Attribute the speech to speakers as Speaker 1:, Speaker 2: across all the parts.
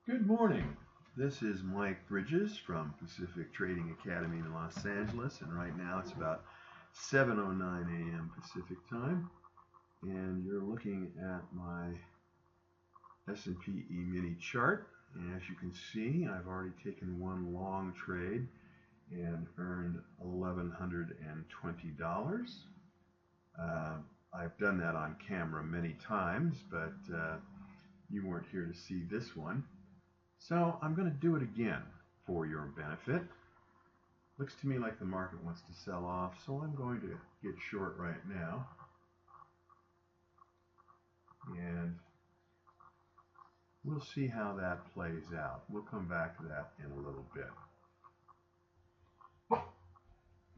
Speaker 1: Good morning. This is Mike Bridges from Pacific Trading Academy in Los Angeles, and right now it's about 7:09 a.m. Pacific time, and you're looking at my S&P E-mini chart. And as you can see, I've already taken one long trade and earned $1,120. I've done that on camera many times, but you weren't here to see this one. So I'm going to do it again for your benefit. Looks to me like the market wants to sell off, so I'm going to get short right now. And we'll see how that plays out. We'll come back to that in a little bit.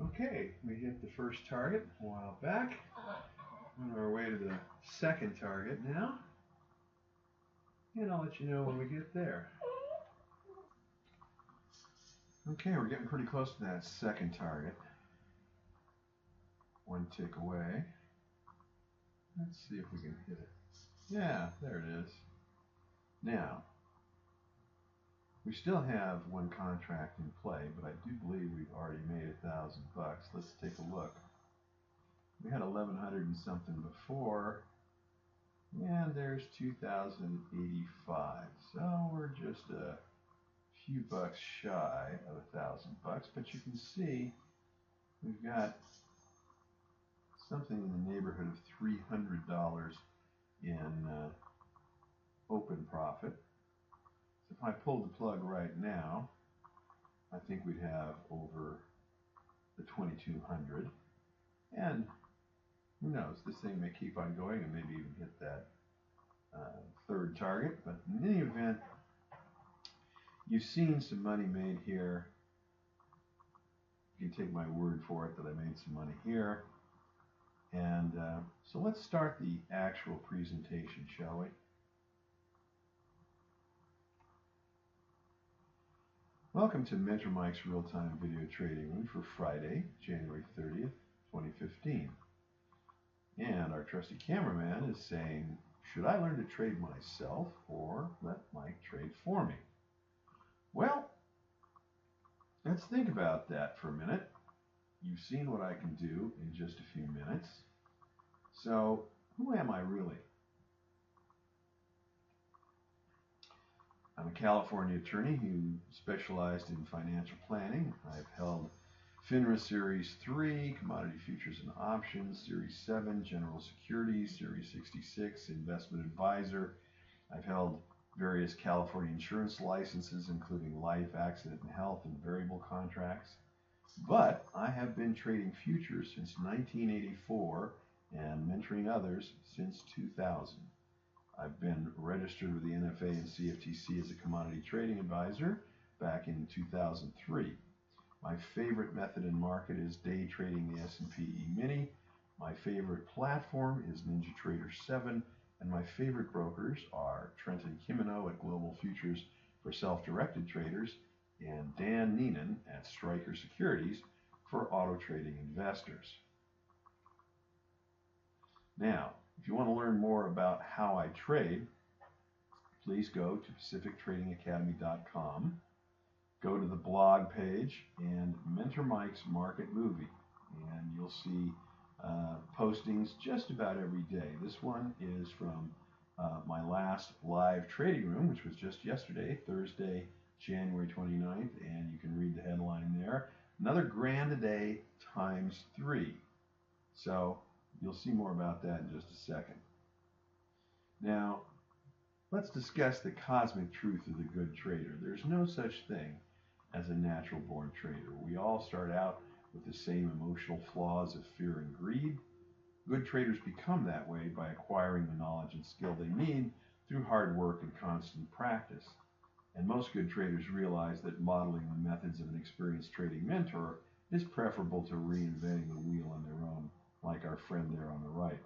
Speaker 1: Okay, we hit the first target a while back. On our way to the second target now. And I'll let you know when we get there. Okay, we're getting pretty close to that second target. One tick away. Let's see if we can hit it. Yeah, there it is. Now, we still have one contract in play, but I do believe we've already made $1,000. Let's take a look. We had 1,100 and something before, and there's 2,085. So we're just a few bucks shy of $1,000, but you can see we've got something in the neighborhood of $300 in open profit. So if I pulled the plug right now, I think we'd have over the 2,200. And who knows, this thing may keep on going and maybe even hit that third target. But in any event, you've seen some money made here. You can take my word for it that I made some money here. And so let's start the actual presentation, shall we? Welcome to Mentor Mike's Real-Time Video Trading Room for Friday, January 30th, 2015. And our trusty cameraman is saying, should I learn to trade myself or let Mike trade for me? Well, let's think about that for a minute. You've seen what I can do in just a few minutes. So, who am I really? I'm a California attorney who specialized in financial planning. I've held FINRA Series 3, Commodity Futures and Options, Series 7, General Securities, Series 66, Investment Advisor. I've held various California insurance licenses, including life, accident, and health, and variable contracts. But I have been trading futures since 1984 and mentoring others since 2000. I've been registered with the NFA and CFTC as a commodity trading advisor back in 2003. My favorite method in market is day trading the S&P E-mini. My favorite platform is NinjaTrader 7, and my favorite brokers are Trenton Kimino at Global Futures for self-directed traders and Dan Neenan at Striker Securities for auto trading investors. Now, if you want to learn more about how I trade, please go to pacifictradingacademy.com, go to the blog page, and Mentor Mike's Market Movie, and you'll see postings just about every day. This one is from my last live trading room, which was just yesterday, Thursday, January 29th, and you can read the headline there. Another grand a day times 3. So you'll see more about that in just a second. Now, let's discuss the cosmic truth of the good trader. There's no such thing as a natural-born trader. We all start out with the same emotional flaws of fear and greed. Good traders become that way by acquiring the knowledge and skill they need through hard work and constant practice. And most good traders realize that modeling the methods of an experienced trading mentor is preferable to reinventing the wheel on their own, like our friend there on the right.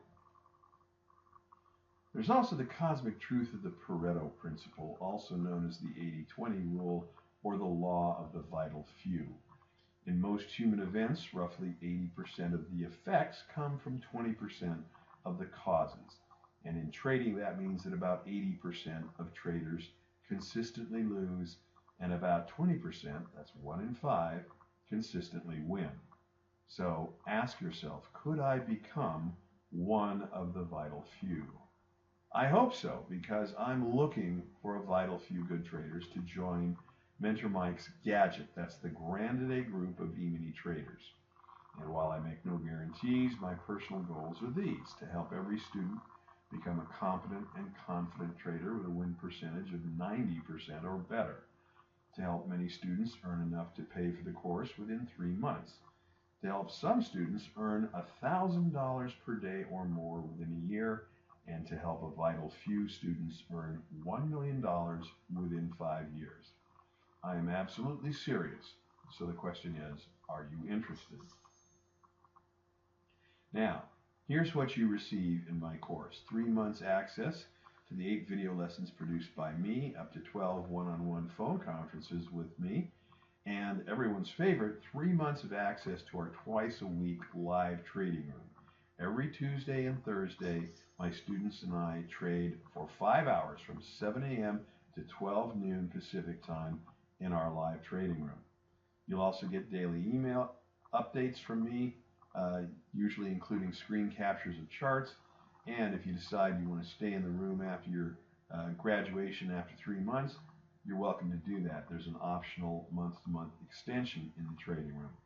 Speaker 1: There's also the cosmic truth of the Pareto principle, also known as the 80-20 rule or the law of the vital few. In most human events, roughly 80% of the effects come from 20% of the causes. And in trading, that means that about 80% of traders consistently lose, and about 20%, that's 1 in 5, consistently win. So ask yourself, could I become one of the vital few? I hope so, because I'm looking for a vital few good traders to join Mentor Mike's Gadget. That's the Grande group of E-mini traders. And while I make no guarantees, my personal goals are these: to help every student become a competent and confident trader with a win percentage of 90% or better, to help many students earn enough to pay for the course within 3 months, to help some students earn $1,000 per day or more within a year, and to help a vital few students earn $1 million within 5 years. I am absolutely serious. So the question is, are you interested? Now, here's what you receive in my course: 3 months access to the 8 video lessons produced by me, up to 12 one-on-one phone conferences with me, and everyone's favorite, 3 months of access to our twice-a-week live trading room. Every Tuesday and Thursday, my students and I trade for 5 hours from 7 a.m. to 12 noon Pacific time in our live trading room. You'll also get daily email updates from me, usually including screen captures of charts. And if you decide you want to stay in the room after your graduation after 3 months, you're welcome to do that. There's an optional month-to-month extension in the trading room.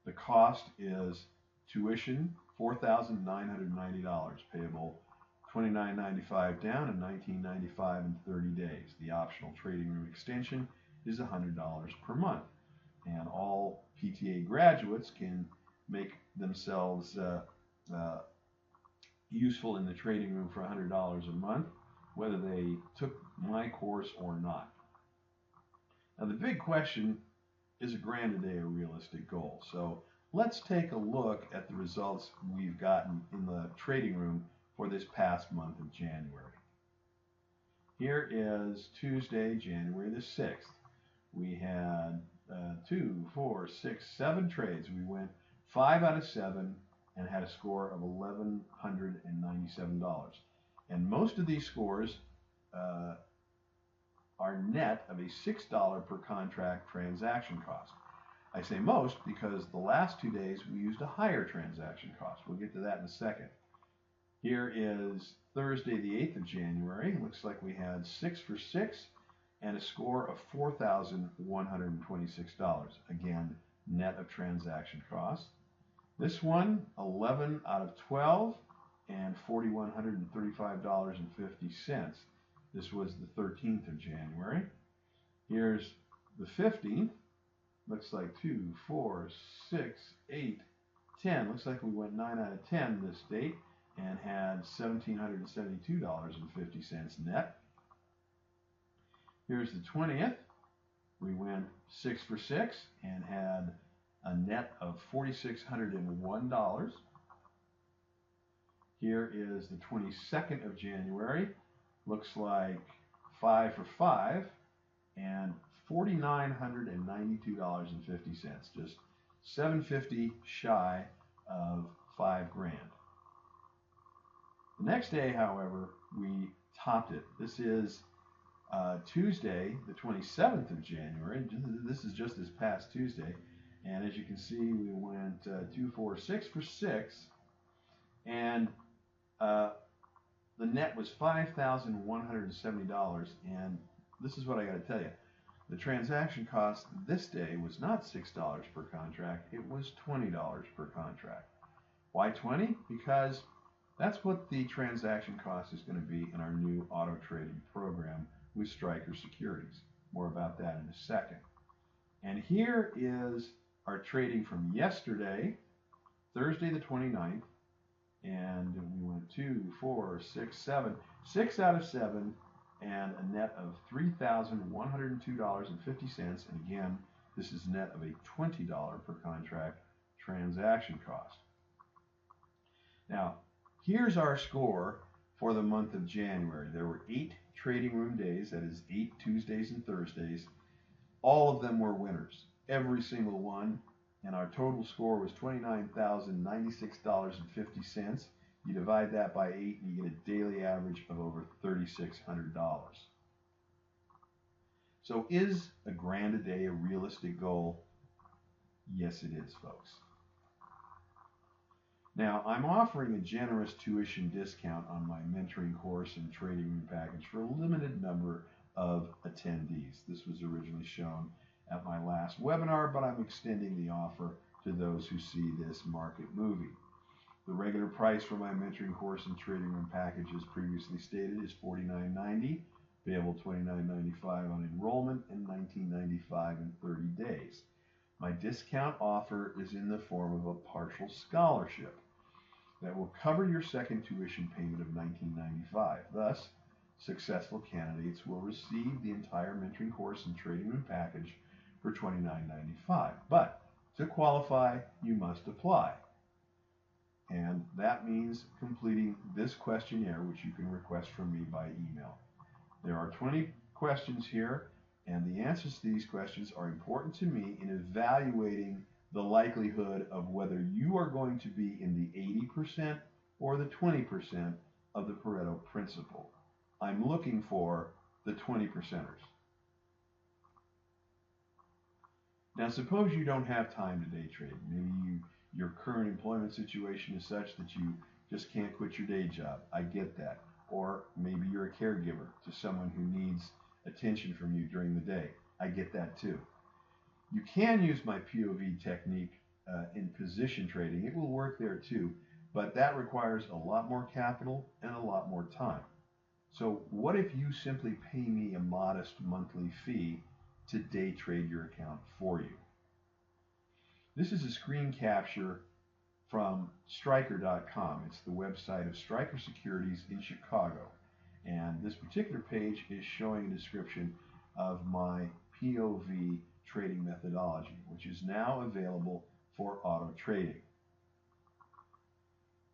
Speaker 1: The cost is tuition, $4,990, payable $29.95 down and $19.95 in 30 days. The optional trading room extension is $100 per month. And all PTA graduates can make themselves useful in the trading room for $100 a month, whether they took my course or not. Now, the big question is, a grand a day a realistic goal? So let's take a look at the results we've gotten in the trading room for this past month of January. Here is Tuesday, January the 6th. We had 2, 4, 6, 7 trades. We went 5 out of 7 and had a score of $1,197. And most of these scores are net of a $6 per contract transaction cost. I say most because the last 2 days we used a higher transaction cost. We'll get to that in a second. Here is Thursday, the 8th of January. Looks like we had 6 for 6 and a score of $4,126. Again, net of transaction costs. This one, 11 out of 12 and $4,135.50. This was the 13th of January. Here's the 15th. Looks like 2, 4, 6, 8, 10. Looks like we went 9 out of 10 this date and had $1,772.50 net. Here's the 20th. We went 6 for 6 and had a net of $4,601. Here is the 22nd of January. Looks like 5 for 5 and $4,992.50. Just $750 shy of $5,000. The next day, however, we topped it. This is Tuesday, the 27th of January. This is just this past Tuesday. And as you can see, we went 2, 4, 6 for 6. And the net was $5,170. And this is what I got to tell you. The transaction cost this day was not $6 per contract. It was $20 per contract. Why 20? Because that's what the transaction cost is going to be in our new auto trading program with Striker Securities. More about that in a second. And here is our trading from yesterday, Thursday the 29th, and we went 2, 4, 6, 7, 6 out of 7, and a net of $3,102.50. And again, this is net of a $20 per contract transaction cost. Now, here's our score for the month of January. There were 8 trading room days, that is 8 Tuesdays and Thursdays. All of them were winners, every single one, and our total score was $29,096.50. You divide that by 8 and you get a daily average of over $3,600. So is a grand a day a realistic goal? Yes, it is, folks. Now, I'm offering a generous tuition discount on my mentoring course and trading room package for a limited number of attendees. This was originally shown at my last webinar, but I'm extending the offer to those who see this market moving. The regular price for my mentoring course and trading room package, as previously stated, is $49.90, payable $29.95 on enrollment and $19.95 in 30 days. My discount offer is in the form of a partial scholarship that will cover your second tuition payment of $19.95. Thus, successful candidates will receive the entire mentoring course and trading room package for $29.95. But to qualify, you must apply. And that means completing this questionnaire, which you can request from me by email. There are 20 questions here, and the answers to these questions are important to me in evaluating the likelihood of whether you are going to be in the 80% or the 20% of the Pareto principle. I'm looking for the 20%ers. Now, suppose you don't have time to day trade. Maybe your current employment situation is such that you just can't quit your day job. I get that. Or maybe you're a caregiver to someone who needs attention from you during the day. I get that too. You can use my POV technique in position trading. It will work there too, but that requires a lot more capital and a lot more time. So what if you simply pay me a modest monthly fee to day trade your account for you? This is a screen capture from Striker.com. It's the website of Striker Securities in Chicago. And this particular page is showing a description of my POV trading methodology, which is now available for auto trading.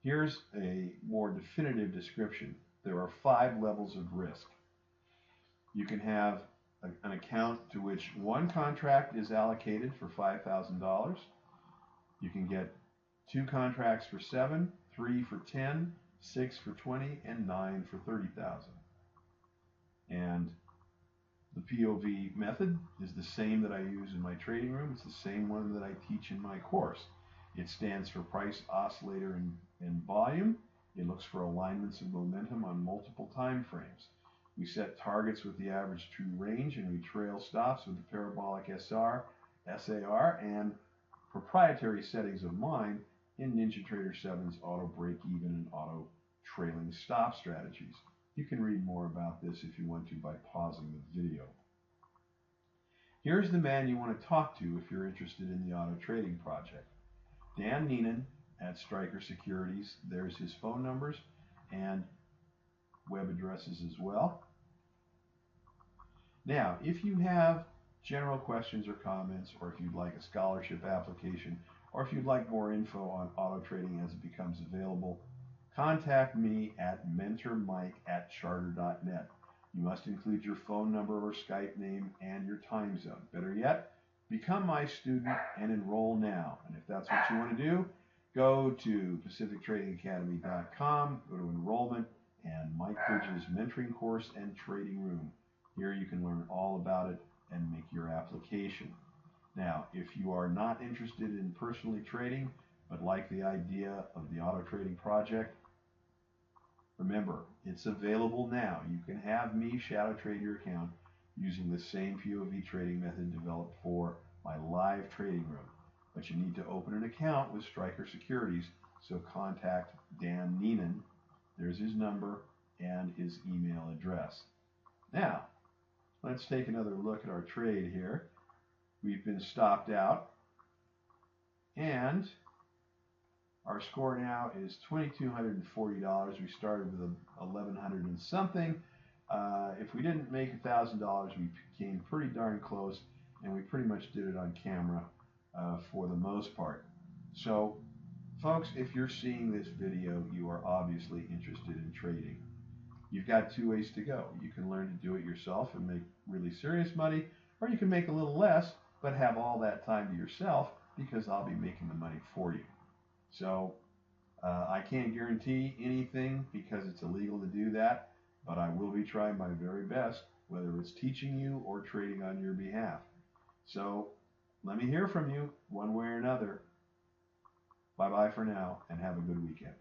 Speaker 1: Here's a more definitive description. There are 5 levels of risk. You can have an account to which one contract is allocated for $5,000. You can get 2 contracts for 7, 3 for 10, 6 for 20, and 9 for 30,000. And the POV method is the same that I use in my trading room. It's the same one that I teach in my course. It stands for price oscillator and volume. It looks for alignments of momentum on multiple time frames. We set targets with the average true range, and we trail stops with the parabolic SAR, and proprietary settings of mine in NinjaTrader 7's auto break-even and auto trailing stop strategies. You can read more about this if you want to by pausing the video. Here's the man you want to talk to if you're interested in the auto trading project. Dan Neenan at Striker Securities. There's his phone numbers and web addresses as well. Now, if you have general questions or comments, or if you'd like a scholarship application, or if you'd like more info on auto trading as it becomes available, contact me at mentormike@charter.net. You must include your phone number or Skype name and your time zone. Better yet, become my student and enroll now. And if that's what you want to do, go to pacifictradingacademy.com, go to enrollment, and Mike Bridges' mentoring course and trading room. Here you can learn all about it and make your application. Now, if you are not interested in personally trading, but like the idea of the auto trading project, remember, it's available now. You can have me shadow trade your account using the same POV trading method developed for my live trading room. But you need to open an account with Striker Securities, so contact Dan Neenan. There's his number and his email address. Now, let's take another look at our trade here. We've been stopped out, and our score now is $2,240. We started with $1,100 and something. If we didn't make $1,000, we came pretty darn close, and we pretty much did it on camera for the most part. So, folks, if you're seeing this video, you are obviously interested in trading. You've got 2 ways to go. You can learn to do it yourself and make really serious money, or you can make a little less, but have all that time to yourself, because I'll be making the money for you. So I can't guarantee anything because it's illegal to do that, but I will be trying my very best whether it's teaching you or trading on your behalf. So let me hear from you one way or another. Bye-bye for now, and have a good weekend.